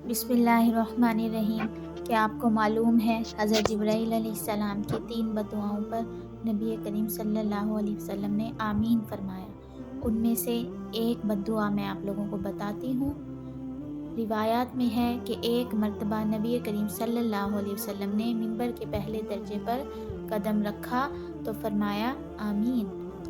بسم اللہ الرحمن الرحیم۔ کیا آپ کو معلوم ہے حضرت جبرائیل علیہ السلام کی 3 بددعاؤں پر نبی کریم صلی اللہ علیہ وسلم نے آمین فرمایا؟ ان میں سے ایک بددعا میں آپ لوگوں کو بتاتی ہوں۔ روایات میں ہے کہ ایک مرتبہ نبی کریم صلی اللہ علیہ وسلم نے منبر کے پہلے درجے پر قدم رکھا تو فرمایا آمین۔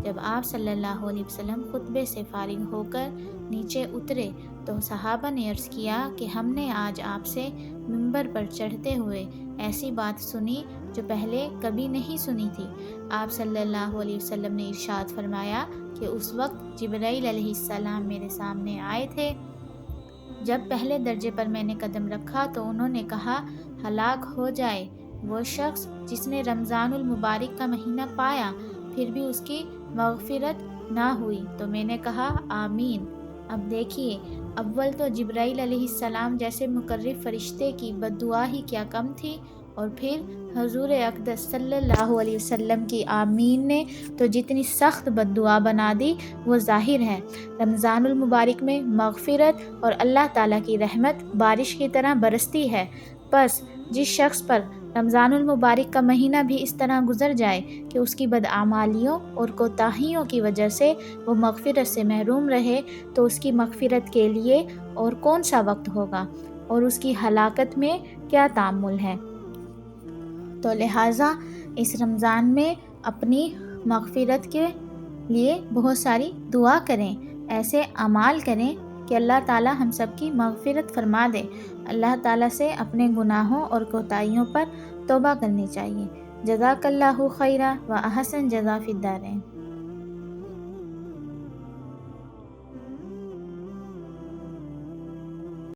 جب آپ صلی اللہ علیہ وسلم خطبے سے فارغ ہو کر نیچے اترے تو صحابہ نے عرض کیا کہ ہم نے آج آپ سے منبر پر چڑھتے ہوئے ایسی بات سنی جو پہلے کبھی نہیں سنی تھی۔ آپ صلی اللہ علیہ وسلم نے ارشاد فرمایا کہ اس وقت جبرائیل علیہ السلام میرے سامنے آئے تھے۔ جب پہلے درجے پر میں نے قدم رکھا تو انہوں نے کہا ہلاک ہو جائے وہ شخص جس نے رمضان المبارک کا مہینہ پایا پھر بھی اس کی مغفرت نہ ہوئی، تو میں نے کہا آمین۔ اب دیکھیے، اول تو جبرائیل علیہ السلام جیسے مقرب فرشتے کی بددعا ہی کیا کم تھی، اور پھر حضور اقدس صلی اللہ علیہ وسلم کی آمین نے تو جتنی سخت بددعا بنا دی وہ ظاہر ہے۔ رمضان المبارک میں مغفرت اور اللہ تعالیٰ کی رحمت بارش کی طرح برستی ہے، بس جس شخص پر رمضان المبارک کا مہینہ بھی اس طرح گزر جائے کہ اس کی بدعمالیوں اور کوتاہیوں کی وجہ سے وہ مغفرت سے محروم رہے تو اس کی مغفرت کے لیے اور کون سا وقت ہوگا اور اس کی ہلاکت میں کیا تعامل ہے۔ تو لہٰذا اس رمضان میں اپنی مغفرت کے لیے بہت ساری دعا کریں، ایسے اعمال کریں کہ اللہ تعالیٰ ہم سب کی مغفرت فرما دے۔ اللہ تعالیٰ سے اپنے گناہوں اور کوتاہیوں پر توبہ کرنی چاہیے۔ جزاک اللہ خیرا و احسن جزا فی الدارین۔